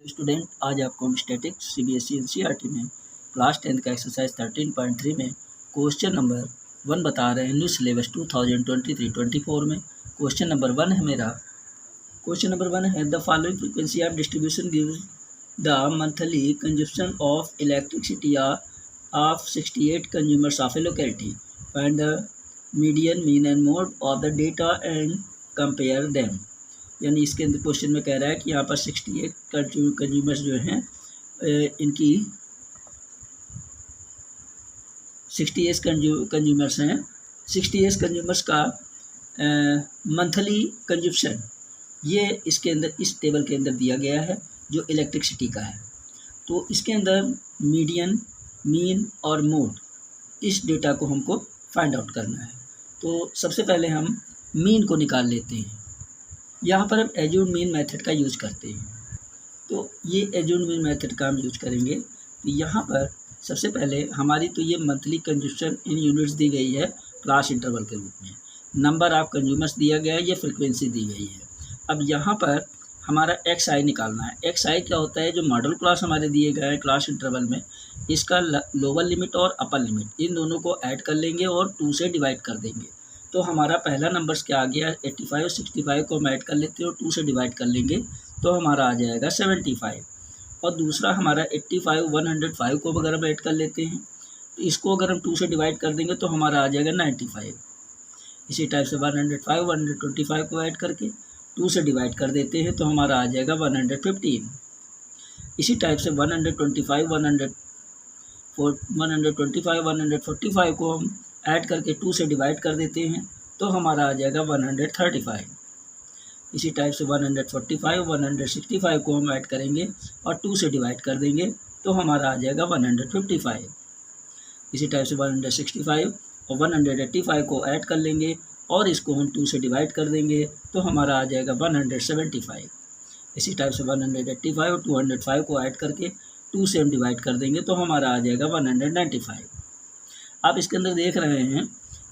Student, आज आपको हम स्टैटिक्स सीबीएसई एनसीईआरटी में क्लास 10 का एक्सरसाइज 13.3 में क्वेश्चन नंबर 1 बता रहे हैं। न्यू सिलेबस 2023-24 में क्वेश्चन नंबर 1 है मेरा। क्वेश्चन नंबर 1 है the following frequency of distribution gives the monthly consumption of elasticity of 68 consumers of A locality. Find the median, mean and mode of the data and compare them. यानी इसके अंदर question में कह रहा है कि यहाँ पर 68 कंज्यूमर्स जो हैं इनकी 68 कंज्यूमर्स हैं। 68 कंज्यूमर्स का मंथली कंजप्शन ये इसके अंदर इस टेबल के अंदर दिया गया है जो इलेक्ट्रिसिटी का है। तो इसके अंदर मीडियन, मीन और मोड इस डेटा को हमको फाइंड आउट करना है। तो सबसे पहले हम मीन को निकाल लेते हैं। यहाँ पर हम एज्यूम्ड मीन मेथड का यूज करते हैं। तो ये एज्यूम्ड मीन मेथड का हम यूज करेंगे। तो यहाँ पर सबसे पहले हमारी तो ये मंथली कंजप्शन इन यूनिट्स दी गई है क्लास इंटरवल के रूप में। नंबर ऑफ कंज्यूमर्स दिया गया है, ये फ्रिक्वेंसी दी गई है। अब यहाँ पर हमारा एक्स आई निकालना है। एक्स आई क्या होता है, जो मॉडल क्लास हमारे दिए गए हैं क्लास इंटरवल में, इसका लोअर लिमिट और अपर लिमिट इन दोनों को ऐड कर लेंगे और 2 से डिवाइड कर देंगे। तो हमारा पहला नंबर्स क्या आ गया, 85 और 65 को हम ऐड कर लेते हैं और 2 से डिवाइड कर लेंगे तो हमारा आ जाएगा 75। और दूसरा हमारा 85, 105 को अगर हम ऐड कर लेते हैं तो इसको अगर हम 2 से डिवाइड कर देंगे तो हमारा आ जाएगा 95। इसी टाइप से 105, 125 को ऐड करके 2 से डिवाइड कर देते हैं तो हमारा आ जाएगा 115। इसी टाइप से 125, 145 को हम ऐड करके 2 से डिवाइड कर देते हैं तो हमारा आ जाएगा 135। इसी टाइप से 145, 165 को हम ऐड करेंगे और 2 से डिवाइड कर देंगे तो हमारा आ जाएगा 155। इसी टाइप से 165 और 185 को ऐड कर लेंगे और इसको हम 2 से डिवाइड कर देंगे तो हमारा आ जाएगा 175। इसी टाइप से 185 और 205 को ऐड करके 2 से हम डिवाइड कर देंगे तो हमारा आ जाएगा 195। आप इसके अंदर देख रहे हैं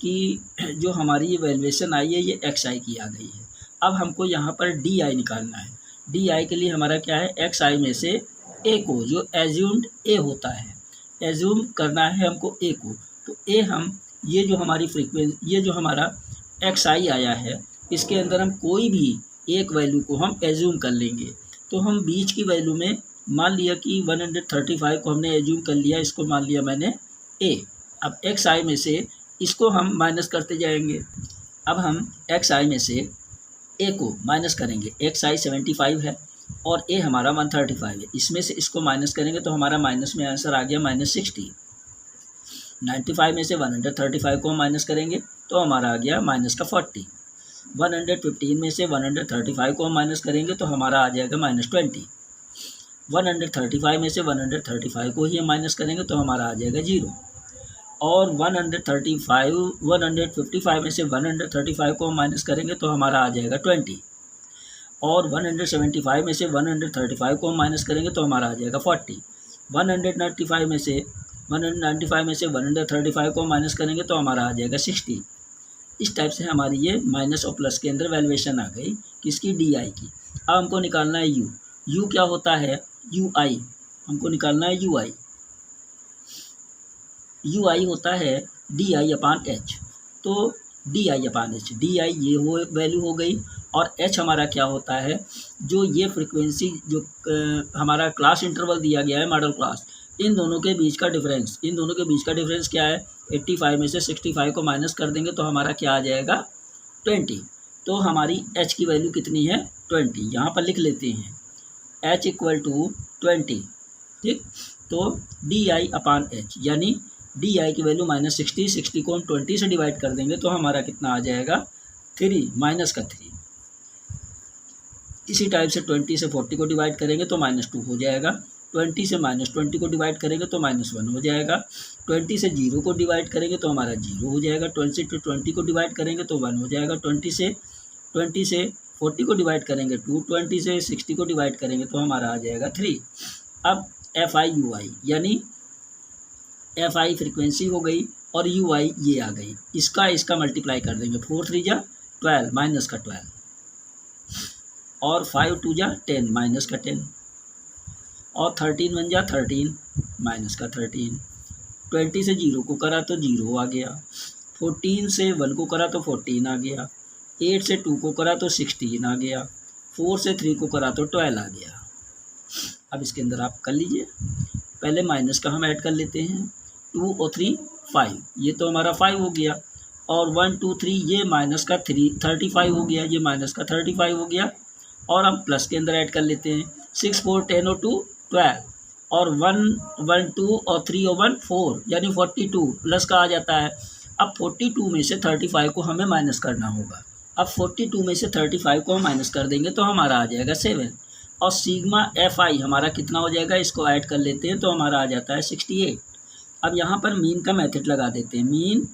कि जो हमारी ये वैल्यूएशन आई है ये एक्स आई की आ गई है। अब हमको यहाँ पर डी आई निकालना है। डी आई के लिए हमारा क्या है, एक्स आई में से ए को, जो एज्यूम्ड ए होता है, एज्यूम करना है हमको ए को। तो ए हम ये जो हमारी फ्रीक्वेंसी, ये जो हमारा एक्स आई आया है, इसके अंदर हम कोई भी एक वैल्यू को हम एज्यूम कर लेंगे। तो हम बीच की वैल्यू में मान लिया कि 135 को हमने एज्यूम कर लिया, इसको मान लिया मैंने ए। अब एक्स आई में से इसको हम माइनस करते जाएंगे। अब हम एक्स आई में से ए को माइनस करेंगे। एक्स आई 75 है और ए हमारा 135 है। इसमें से इसको माइनस करेंगे तो हमारा माइनस में आंसर आ गया -60। 95 में से 135 को हम माइनस करेंगे तो हमारा आ गया -40। 115 में से 135 को हम माइनस करेंगे तो हमारा आ जाएगा -20। 135 में से 135 को ही हम माइनस करेंगे तो हमारा आ जाएगा 0। और 155 में से 135 को हम माइनस करेंगे तो हमारा आ जाएगा 20। और 175 में से 135 को हम माइनस करेंगे तो हमारा आ जाएगा 40। 195 में से 135 को हम माइनस करेंगे तो हमारा आ जाएगा 60। इस टाइप से हमारी ये माइनस और प्लस के अंदर वैल्यूएशन आ गई किसकी, डी आई की। अब हमको निकालना है यू। यू क्या होता है, यू आई। हमको निकालना है यू आई। यू आई होता है डी आई अपान एच। तो D I upon H, D I ये हो वैल्यू हो गई और एच हमारा क्या होता है, जो ये फ्रिक्वेंसी जो हमारा क्लास इंटरवल दिया गया है मॉडल क्लास, इन दोनों के बीच का डिफरेंस। इन दोनों के बीच का डिफरेंस क्या है, 85 में से 65 को माइनस कर देंगे तो हमारा क्या आ जाएगा 20। तो हमारी एच की वैल्यू कितनी है 20। यहाँ पर लिख लेते हैं एच इक्वल टू 20। ठीक, तो डी आई अपान एच यानी डी आई की वैल्यू -60। 60 को हम 20 से डिवाइड कर देंगे तो हमारा कितना आ जाएगा 3, माइनस का 3। इसी टाइप से 20 से 40 को डिवाइड करेंगे तो -2 हो जाएगा। 20 से -20 को डिवाइड करेंगे तो -1 हो जाएगा। 20 से 0 को डिवाइड करेंगे तो हमारा 0 हो जाएगा। 20 से 20 को डिवाइड करेंगे तो 1 हो जाएगा। 20 से 40 को डिवाइड करेंगे 2, 20 से 60 को डिवाइड करेंगे तो हमारा आ जाएगा 3। अब एफ आई यू आई, यानी एफ आई फ्रिक्वेंसी हो गई और यू आई ये आ गई। इसका मल्टीप्लाई कर देंगे। 4 3 जा 12, माइनस का 12 और 5 2 जा 10, माइनस का 10। और 13 बन जा 13 माइनस का 13, 20 से 0 को करा तो 0 आ गया, 14 से 1 को करा तो 14 आ गया, 8 से 2 को करा तो 16 आ गया, 4 से 3 को करा तो 12 आ गया। अब इसके अंदर आप कर लीजिए, पहले माइनस का हम ऐड कर लेते हैं, 2 और 3 5, ये तो हमारा 5 हो गया, और 1 2 3 ये माइनस का 35 हो गया, ये माइनस का 35 हो गया, और हम प्लस के अंदर ऐड कर लेते हैं, 6 4 10 और 2 12, और 1 1 2 और 3 और 1 4, यानी 42 प्लस का आ जाता है। अब 42 में से 35 को हमें माइनस करना होगा। अब 42 में से 35 को हम माइनस कर देंगे तो हमारा आ जाएगा 7, और सिग्मा एफ आई हमारा कितना हो जाएगा, इसको ऐड कर लेते हैं तो हमारा आ जाता है 68। अब यहाँ पर मीन का मेथड लगा देते हैं, मीन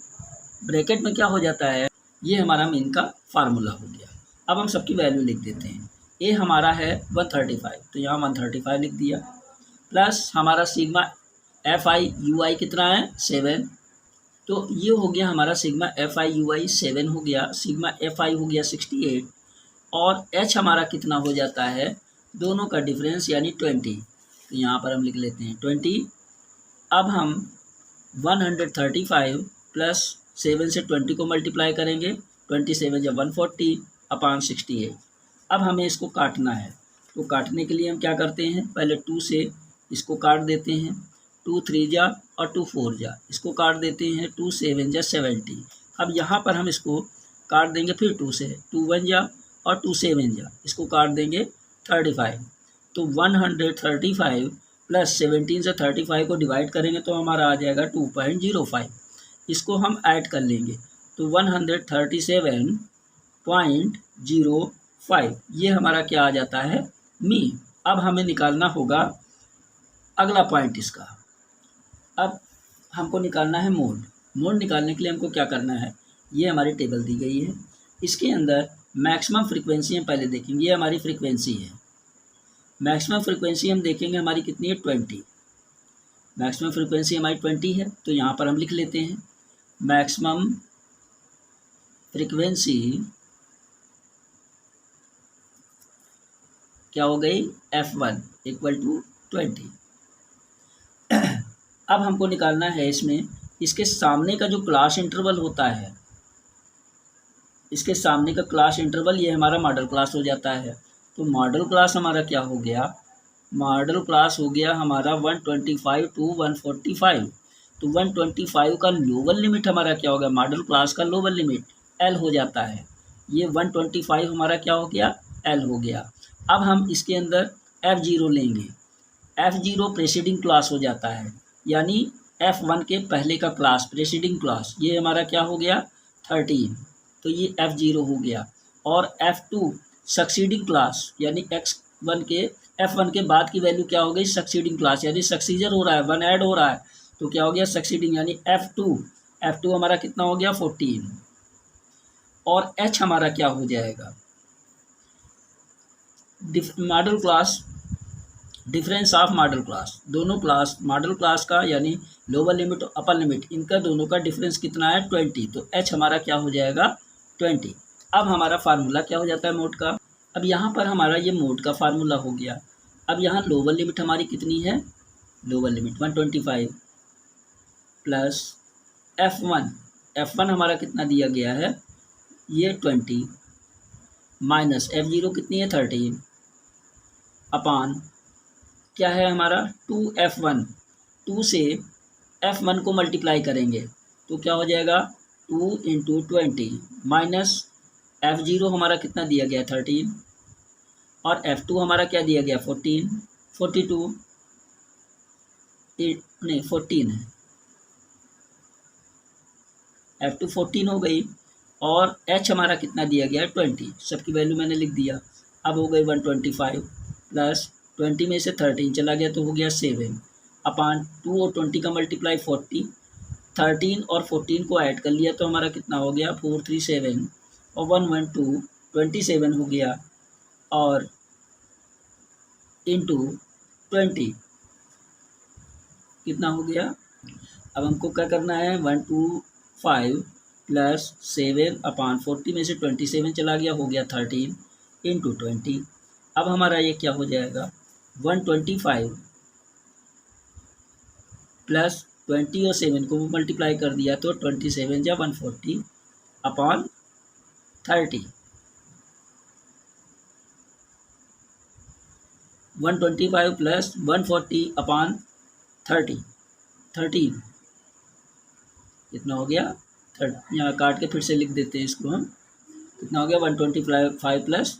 ब्रैकेट में क्या हो जाता है, ये हमारा मीन का फार्मूला हो गया। अब हम सबकी वैल्यू लिख देते हैं, ए हमारा है 135 तो यहाँ 135 लिख दिया, प्लस हमारा सिग्मा एफ आई यू आई कितना है 7, तो ये हो गया हमारा सिग्मा एफ आई यू आई 7 हो गया, सिग्मा एफ आई हो गया 68, और एच हमारा कितना हो जाता है, दोनों का डिफरेंस यानी 20, तो यहाँ पर हम लिख लेते हैं 20। अब हम 135 प्लस 7 से 20 को मल्टीप्लाई करेंगे, 27 जब 140 अपान 68। अब हमें इसको काटना है, तो काटने के लिए हम क्या करते हैं, पहले 2 से इसको काट देते हैं, 2 3 जा और 2 4 जा, इसको काट देते हैं, 2 7 जा 70। अब यहाँ पर हम इसको काट देंगे फिर 2 से, 2 1 जा और 2 7 जा, इसको काट देंगे 35, तो 135 प्लस 17 से 35 को डिवाइड करेंगे तो हमारा आ जाएगा 2.05, इसको हम ऐड कर लेंगे तो 137.05, ये हमारा क्या आ जाता है, मीन। अब हमें निकालना होगा अगला पॉइंट इसका, अब हमको निकालना है मोड। मोड निकालने के लिए हमको क्या करना है, ये हमारी टेबल दी गई है, इसके अंदर मैक्सिमम फ्रीक्वेंसी हम पहले देखेंगे, ये हमारी फ्रीक्वेंसी है, मैक्सिमम फ्रीक्वेंसी हम देखेंगे हमारी कितनी है 20, मैक्सिमम फ्रीक्वेंसी हमारी 20 है, तो यहाँ पर हम लिख लेते हैं मैक्सिमम फ्रीक्वेंसी क्या हो गई, F1 इक्वल टू 20। अब हमको निकालना है इसमें इसके सामने का जो क्लास इंटरवल होता है, इसके सामने का क्लास इंटरवल ये हमारा मॉडल क्लास हो जाता है, तो मॉडल क्लास हमारा क्या हो गया, मॉडल क्लास हो गया हमारा 125 टू 145, तो 125 का लोअर लिमिट हमारा क्या होगा, मॉडल क्लास का लोअर लिमिट L हो जाता है, ये 125 हमारा क्या हो गया, L हो गया। अब हम इसके अंदर F0 लेंगे, F0 प्रेसीडिंग क्लास हो जाता है, यानी F1 के पहले का क्लास प्रेसीडिंग क्लास, ये हमारा क्या हो गया 13, तो ये F0 हो गया, और F2 सक्सीडिंग क्लास यानी F1 के बाद की वैल्यू क्या हो गई, सक्सीडिंग क्लास, यानी सक्सीजर हो रहा है, 1 ऐड हो रहा है, तो क्या हो गया सक्सीडिंग, यानी F2 हमारा कितना हो गया 14, और H हमारा क्या हो जाएगा, model class difference of model class, दोनों क्लास मॉडल क्लास का यानी लोअर लिमिट और अपर लिमिट इनका दोनों का डिफरेंस कितना है 20, तो H हमारा क्या हो जाएगा 20। अब हमारा फार्मूला क्या हो जाता है मोड का, अब यहाँ पर हमारा ये मोड का फार्मूला हो गया। अब यहाँ लोअर लिमिट हमारी कितनी है, लोअर लिमिट 125 प्लस F1 हमारा कितना दिया गया है, ये 20 माइनस F0 कितनी है 13 अपान क्या है हमारा 2F1, 2 से F1 को मल्टीप्लाई करेंगे तो क्या हो जाएगा 2 इंटू 20 माइनस F0 हमारा कितना दिया गया 13, और F2 हमारा क्या दिया गया 42 नहीं 14 है, F2 14 हो गई, और H हमारा कितना दिया गया 20, सबकी वैल्यू मैंने लिख दिया। अब हो गई 125 प्लस 20 में से 13 चला गया तो हो गया 7 अपान 2 और 20 का मल्टीप्लाई 40, 13 और 14 को ऐड कर लिया तो हमारा कितना हो गया 437 और 112 27 हो गया, और इंटू 20 कितना हो गया। अब हमको क्या करना है 125 प्लस 7 अपान 40 में से 27 चला गया हो गया 13 इंटू 20। अब हमारा ये क्या हो जाएगा 125 प्लस 20 और 7 को मल्टीप्लाई कर दिया तो 27 या 140 अपॉन 30, 125 प्लस 140 अपॉन 13 कितना हो गया। यहाँ काट के फिर से लिख देते हैं इसको हम, कितना हो गया 125 प्लस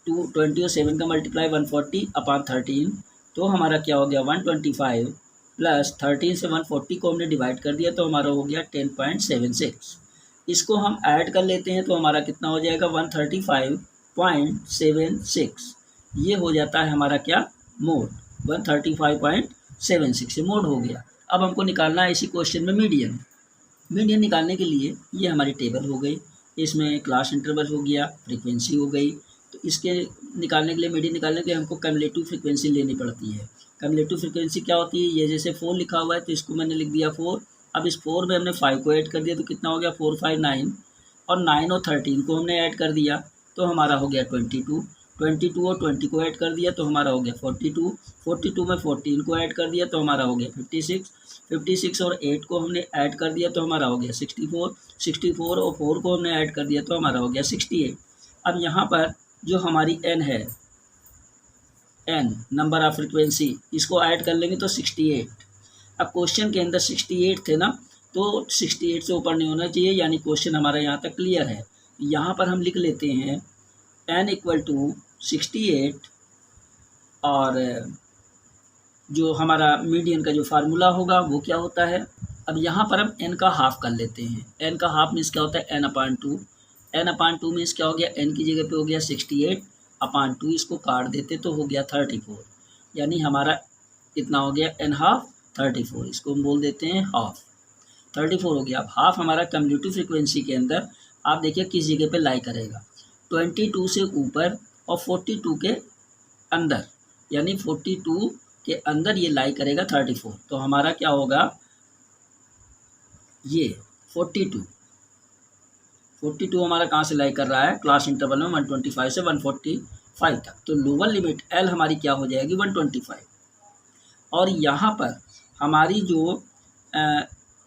220 और 7 का मल्टीप्लाई 140 अपॉन 13, तो हमारा क्या हो गया 125 प्लस 13 से 140 को हमने डिवाइड कर दिया तो हमारा हो गया 10.76। इसको हम ऐड कर लेते हैं तो हमारा कितना हो जाएगा 135.76। ये हो जाता है हमारा क्या मोड, 135.76 से मोड हो गया। अब हमको निकालना है इसी क्वेश्चन में मीडियन। मीडियन निकालने के लिए ये हमारी टेबल हो गई, इसमें क्लास इंटरवल हो गया, फ्रीक्वेंसी हो गई। तो इसके निकालने के लिए, मीडियन निकालने के लिए हमको कम्युलेटिव फ्रीक्वेंसी लेनी पड़ती है। कम्युलेटिव फ्रीक्वेंसी क्या होती है, ये जैसे 4 लिखा हुआ है तो इसको मैंने लिख दिया 4। अब इस 4 में हमने 5 को ऐड कर दिया तो कितना हो गया 4 5 9, और 9 और 13 को हमने ऐड कर दिया तो हमारा हो गया 22 और 20 को ऐड कर दिया तो हमारा हो गया 42 में 14 को ऐड कर दिया तो हमारा हो गया 56 और 8 को हमने ऐड कर दिया तो हमारा हो गया 64 और 4 को हमने ऐड कर दिया तो हमारा हो गया 68। अब यहाँ पर जो हमारी n है, n नंबर ऑफ फ्रिक्वेंसी, इसको ऐड कर लेंगे तो 68। अब क्वेश्चन के अंदर 68 थे ना, तो 68 से ऊपर नहीं होना चाहिए, यानी क्वेश्चन हमारा यहाँ तक क्लियर है। यहाँ पर हम लिख लेते हैं n इक्वल टू 68, और जो हमारा मीडियन का जो फार्मूला होगा वो क्या होता है। अब यहाँ पर हम n का हाफ कर लेते हैं। n का हाफ मीन्स क्या होता है n/2। n/2 मीन्स क्या हो गया, n की जगह पे हो गया 68/2, इसको काट देते तो हो गया 34, यानी हमारा कितना हो गया n/2 34, इसको हम बोल देते हैं हाफ, 34 हो गया। अब हाफ हमारा कम्युलेटिव फ्रिक्वेंसी के अंदर आप देखिए किस जगह पे लाई करेगा, 22 से ऊपर और 42 के अंदर, यानी 42 के अंदर ये लाई करेगा 34। तो हमारा क्या होगा, ये 42 हमारा कहाँ से लाई कर रहा है, क्लास इंटरवल में 125 से 145 तक। तो लोअर लिमिट L हमारी क्या हो जाएगी 125, और यहाँ पर हमारी जो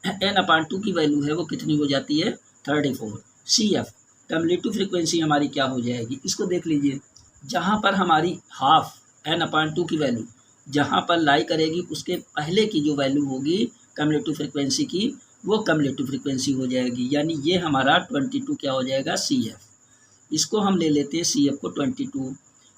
n/2 की वैल्यू है वो कितनी हो जाती है 34। CF कम्युलेटिव फ्रीक्वेंसी हमारी क्या हो जाएगी, इसको देख लीजिए। जहाँ पर हमारी हाफ n/2 की वैल्यू जहाँ पर लाई करेगी उसके पहले की जो वैल्यू होगी कम्युलेटिव फ्रीक्वेंसी की, वो कम्युलेटिव फ्रीक्वेंसी हो जाएगी, यानी ये हमारा 22 क्या हो जाएगा CF। इसको हम ले लेते हैं CF को 22,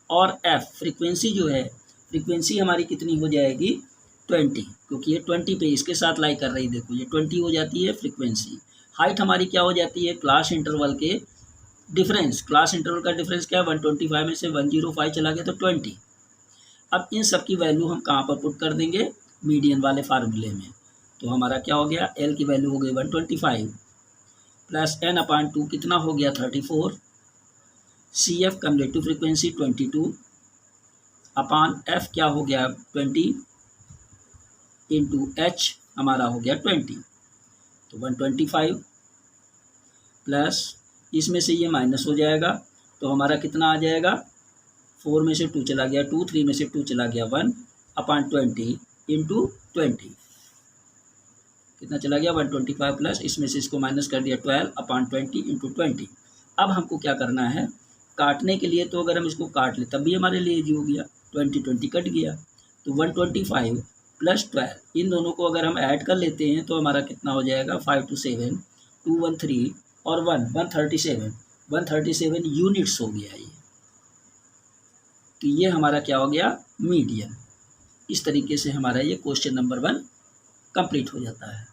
और F फ्रीक्वेंसी जो है, फ्रीक्वेंसी हमारी कितनी हो जाएगी 20, क्योंकि ये 20 पे इसके साथ लाई कर रही, देखो ये 20 हो जाती है फ्रीक्वेंसी। हाइट हमारी क्या हो जाती है, क्लास इंटरवल के डिफरेंस, क्लास इंटरवल का डिफरेंस क्या है 125 में से 105 चला गया तो 20। अब इन सब की वैल्यू हम कहाँ पर पुट कर देंगे, मीडियन वाले फार्मूले में। तो हमारा क्या हो गया, L की वैल्यू हो गई 125 प्लस n/2 कितना हो गया 34, CF cumulative frequency 22 upon F क्या हो गया 20 इंटू H हमारा हो गया 20। तो 125 प्लस इसमें से ये माइनस हो जाएगा तो हमारा कितना आ जाएगा, 4 में से 2 चला गया 2, 3 में से 2 चला गया 1 अपॉन 20 इंटू 20, कितना चला गया 125 प्लस इसमें से इसको माइनस कर दिया 12 अपॉन 20 इंटू 20। अब हमको क्या करना है, काटने के लिए, तो अगर हम इसको काट ले तब भी हमारे लिए इजी हो गया, 20 कट गया तो 125 प्लस 12, इन दोनों को अगर हम ऐड कर लेते हैं तो हमारा कितना हो जाएगा 5 2 7 213 और 137 यूनिट्स हो गया ये। तो ये हमारा क्या हो गया मीडियन। इस तरीके से हमारा ये क्वेश्चन नंबर 1 कंप्लीट हो जाता है।